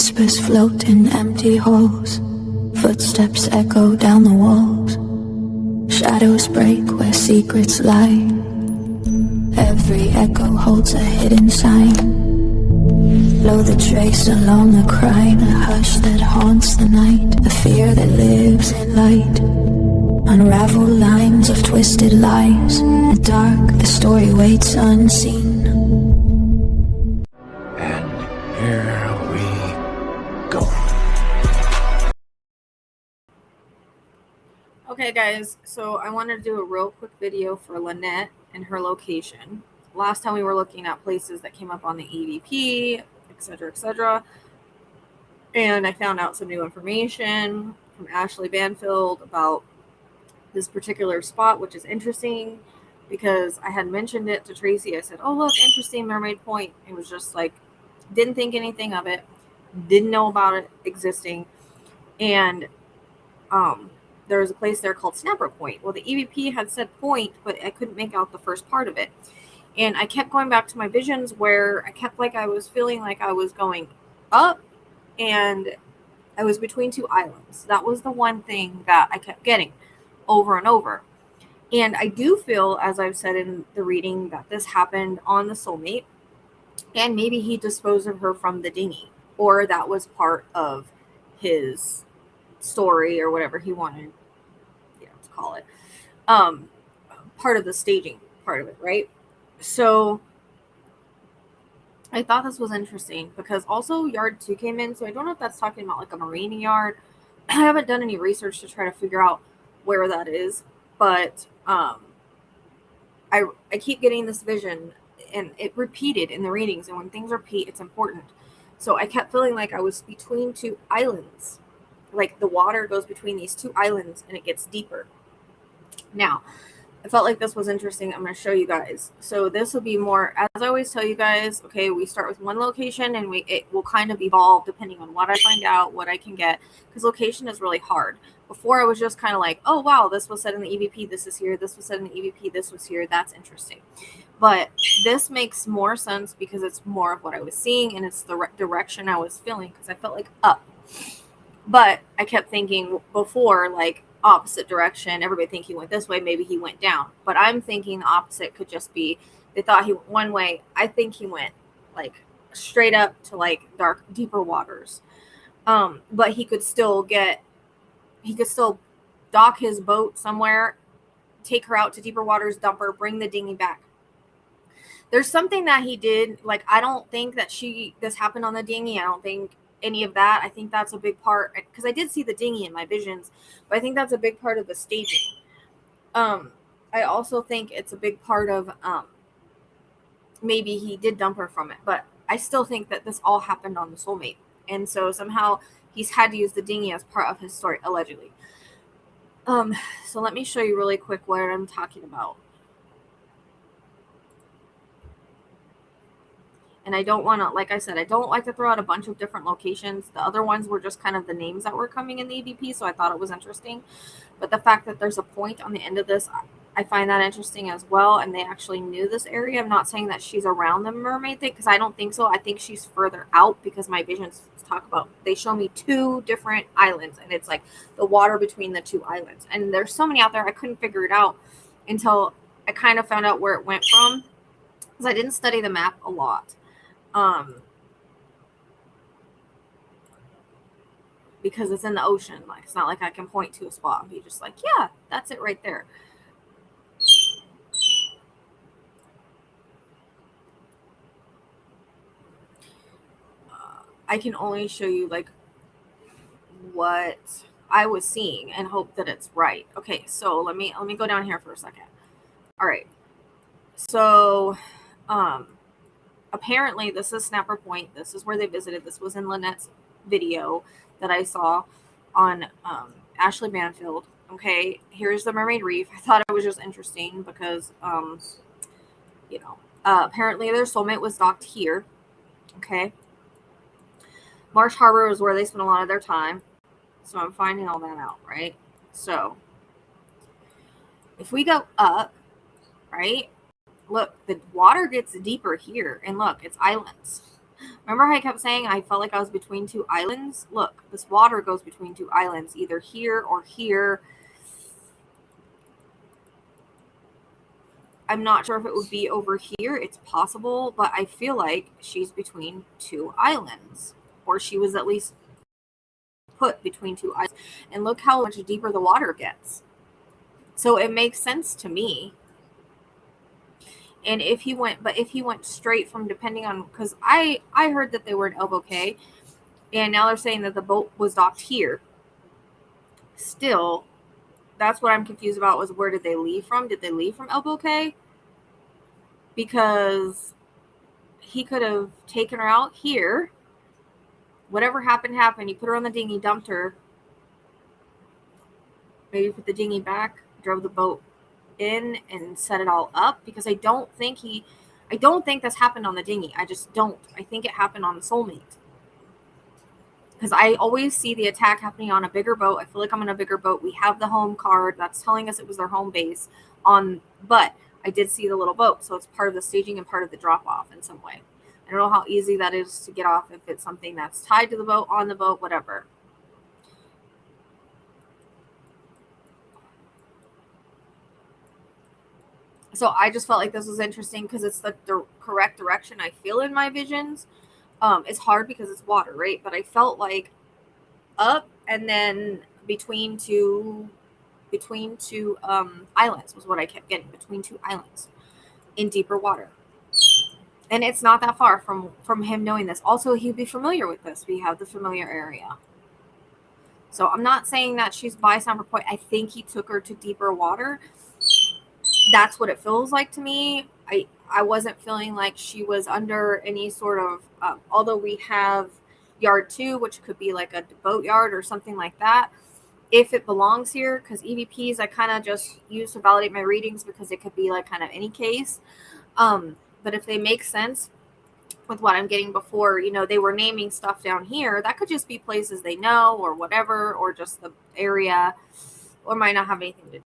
whispers float in empty halls. Footsteps echo down the walls. Shadows break where secrets lie. Every echo holds a hidden sign. Blow the trace along the crime, a hush that haunts the night, a fear that lives in light. Unravel lines of twisted lies. In the dark, the story waits unseen. And here we go. Okay guys, so I wanted to do a real quick video for Lynette and her location. Last time we were looking at places that came up on the EVP, etc., and I found out some new information from Ashley Banfield about this particular spot, which is interesting because I had mentioned it to Tracy. I said, oh look, interesting, Mermaid Point. It was just like, didn't think anything of it, didn't know about it existing. And there was a place there called Snapper Point. Well, the EVP had said point, but I couldn't make out the first part of it. And I kept going back to my visions where I kept I was feeling like I was going up and I was between two islands. That was the one thing that I kept getting over and over. And I do feel, as I've said in the reading, that this happened on the Soulmate. And maybe he disposed of her from the dinghy. Or that was part of his story or whatever he wanted to call it. Part of the staging part of it, right? So I thought this was interesting because also Yard 2 came in. So I don't know if that's talking about like a marine yard. I haven't done any research to try to figure out where that is. But I keep getting this vision and it repeated in the readings. And when things repeat, it's important. So I kept feeling like I was between two islands. Like the water goes between these two islands and it gets deeper. Now, I felt like this was interesting. I'm going to show you guys. So this will be more, as I always tell you guys, okay, we start with one location and it will kind of evolve depending on what I find out, what I can get, because location is really hard. Before I was just kind of like, oh, wow, this was said in the EVP, this is here, this was said in the EVP, this was here, that's interesting. But this makes more sense because it's more of what I was seeing and it's the direction I was feeling because I felt like up. But I kept thinking before, like, opposite direction. Everybody think he went this way. Maybe he went down. But I'm thinking the opposite could just be they thought he went one way. I think he went like straight up to like dark, deeper waters. But he could still dock his boat somewhere, take her out to deeper waters, dump her, bring the dinghy back. There's something that he did. Like, I don't think that this happened on the dinghy. I don't think any of that. I think that's a big part because I did see the dinghy in my visions, but I think that's a big part of the staging. I also think it's a big part of maybe he did dump her from it, but I still think that this all happened on the Soulmate, and so somehow he's had to use the dinghy as part of his story, allegedly. So let me show you really quick what I'm talking about. And I don't want to, like I said, I don't like to throw out a bunch of different locations. The other ones were just kind of the names that were coming in the EVP, so I thought it was interesting. But the fact that there's a point on the end of this, I find that interesting as well. And they actually knew this area. I'm not saying that she's around the mermaid thing, because I don't think so. I think she's further out because my visions talk about, they show me two different islands, and it's like the water between the two islands. And there's so many out there, I couldn't figure it out until I kind of found out where it went from, because I didn't study the map a lot. Because it's in the ocean. Like, it's not like I can point to a spot and be just like, yeah, that's it right there. I can only show you like what I was seeing and hope that it's right. Okay, so let me go down here for a second. All right. So apparently this is Snapper Point. This is where they visited. This was in Lynette's video that I saw on Ashley Banfield. Okay, here's the Mermaid Reef. I thought it was just interesting because apparently their Soulmate was docked here. Okay, Marsh Harbor is where they spent a lot of their time. So I'm finding all that out, right? So if we go up, right, look, the water gets deeper here, and look, it's islands. Remember how I kept saying I felt like I was between two islands? Look, this water goes between two islands, either here or here. I'm not sure if it would be over here. It's possible, but I feel like she's between two islands, or she was at least put between two islands. And look how much deeper the water gets. So it makes sense to me. And if he went straight from, depending on, because I heard that they were in Elbow Cay, and now they're saying that the boat was docked here. Still, that's what I'm confused about, was where did they leave from? Did they leave from Elbow Cay? Because he could have taken her out here. Whatever happened, happened. He put her on the dinghy, dumped her. Maybe put the dinghy back, drove the boat in and set it all up, because I don't think this happened on the dinghy. I just don't. I think it happened on the Soulmate. Because I always see the attack happening on a bigger boat. I feel like I'm on a bigger boat. We have the home card that's telling us it was their home base but I did see the little boat, so it's part of the staging and part of the drop off in some way. I don't know how easy that is to get off, if it's something that's tied to the boat, on the boat, whatever. So I just felt like this was interesting because it's the correct direction I feel in my visions. It's hard because it's water, right? But I felt like up and then between two islands was what I kept getting, between two islands in deeper water. And it's not that far from him knowing this. Also, he'd be familiar with this. We have the familiar area. So I'm not saying that she's by Summer Point. I think he took her to deeper water. That's what it feels like to me. I wasn't feeling like she was under any sort of, although we have yard 2, which could be like a boat yard or something like that, if it belongs here, because EVPs I kind of just use to validate my readings, because it could be like kind of any case. But if they make sense with what I'm getting before, they were naming stuff down here, that could just be places they know or whatever, or just the area, or might not have anything to do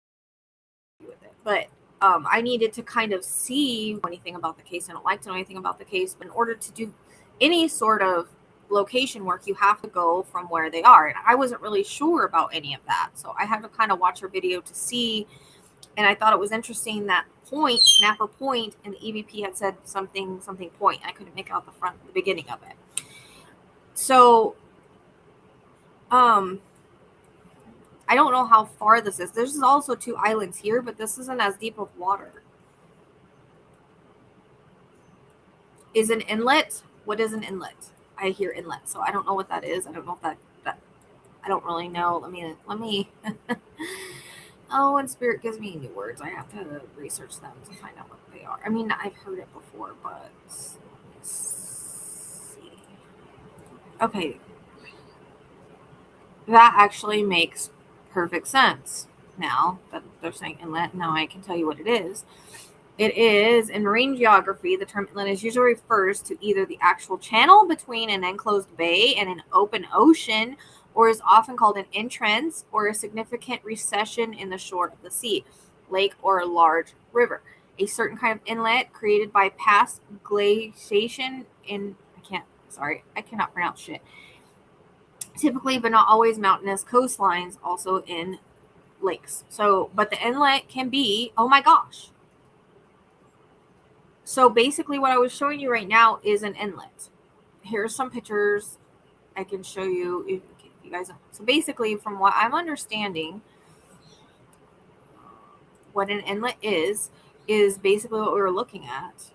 with it. But I needed to kind of see anything about the case. I don't like to know anything about the case, but in order to do any sort of location work, you have to go from where they are. And I wasn't really sure about any of that. So I had to kind of watch her video to see. And I thought it was interesting that point, Snapper Point, and the EVP had said something point. I couldn't make out the beginning of it. So, I don't know how far this is. There's also 2 islands here, but this isn't as deep of water. Is an inlet? What is an inlet? I hear inlet, so I don't know what that is. I don't know if that I don't really know. Let me oh, when Spirit gives me new words, I have to research them to find out what they are. I mean, I've heard it before, but let's see. Okay. That actually makes perfect sense. Now that they're saying inlet, now I can tell you what it is. It is, in marine geography, the term inlet is usually refers to either the actual channel between an enclosed bay and an open ocean, or is often called an entrance or a significant recession in the shore of the sea, lake, or a large river. A certain kind of inlet created by past glaciation in, I cannot pronounce shit. Typically, but not always, mountainous coastlines, also in lakes. So, but the inlet can be, oh my gosh. So basically what I was showing you right now is an inlet. Here's some pictures I can show you if you guys. So basically, from what I'm understanding, what an inlet is basically what we were looking at.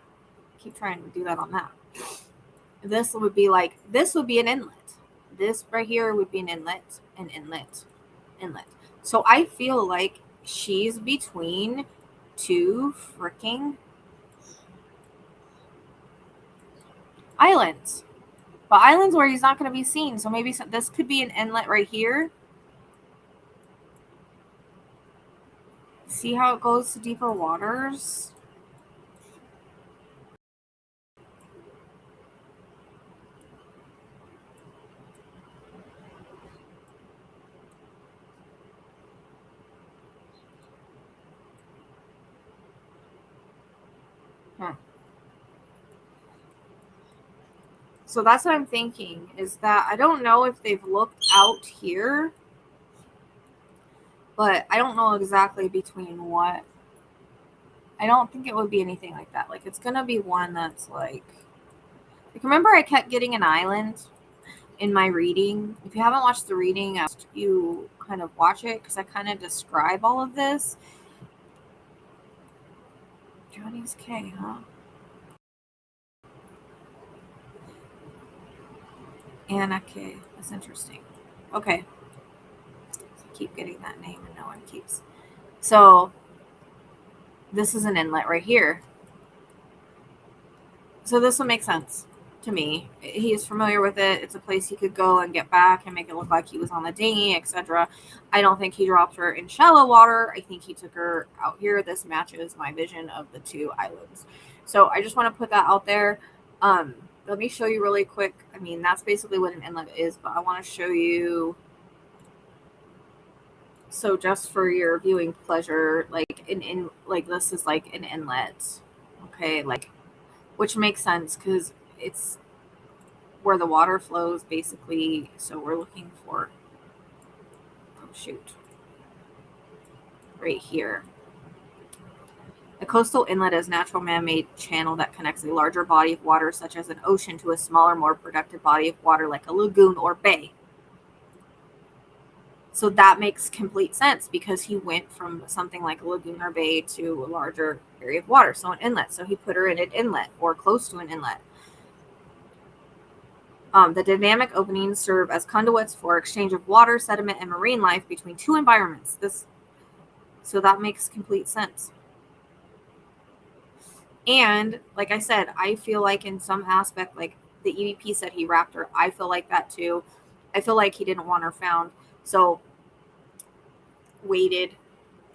I keep trying to do that on that. This would be an inlet. This right here would be an inlet, inlet. So I feel like she's between 2 freaking islands, but islands where he's not going to be seen. So maybe this could be an inlet right here. See how it goes to deeper waters? So that's what I'm thinking, is that I don't know if they've looked out here, but I don't know exactly between what. I don't think it would be anything like that. Like, it's going to be one that's like remember I kept getting an island in my reading. If you haven't watched the reading, I asked you kind of watch it because I kind of describe all of this. Johnny's K, huh? Anna K. That's interesting. Okay. I keep getting that name and no one keeps. So this is an inlet right here. So this will make sense to me. He is familiar with it. It's a place he could go and get back and make it look like he was on the dinghy, etc. I don't think he dropped her in shallow water. I think he took her out here. This matches my vision of the two islands. So I just want to put that out there. Let me show you really quick. I mean, that's basically what an inlet is, but I want to show you. So just for your viewing pleasure, like like this is like an inlet, okay, like, which makes sense because it's where the water flows basically. So we're looking for, oh shoot, right here. A coastal inlet is a natural man-made channel that connects a larger body of water, such as an ocean, to a smaller, more productive body of water like a lagoon or bay. So that makes complete sense because he went from something like a lagoon or bay to a larger area of water, so an inlet. So he put her in an inlet or close to an inlet. The dynamic openings serve as conduits for exchange of water, sediment, and marine life between two environments. So that makes complete sense. And like I said, I feel like in some aspect, like the EVP said he wrapped her. I feel like that too. I feel like he didn't want her found. So waited.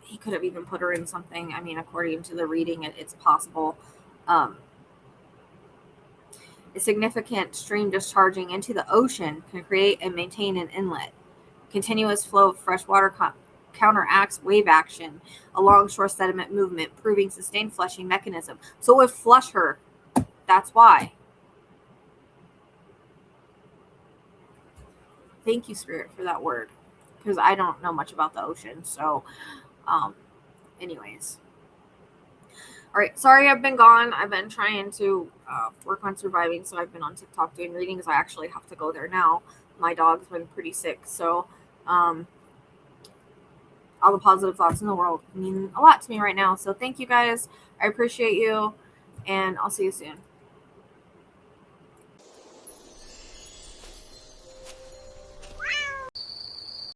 He could have even put her in something. I mean, according to the reading, it's possible. A significant stream discharging into the ocean can create and maintain an inlet. Continuous flow of fresh water counteracts wave action along shore sediment movement, proving sustained flushing mechanism. So it would flush her. That's why. Thank you, Spirit, for that word, because I don't know much about the ocean. So, anyways. All right. Sorry, I've been gone. I've been trying to work on surviving. So I've been on TikTok doing readings. I actually have to go there now. My dog's been pretty sick. So, all the positive thoughts in the world mean a lot to me right now. So thank you guys. I appreciate you. And I'll see you soon.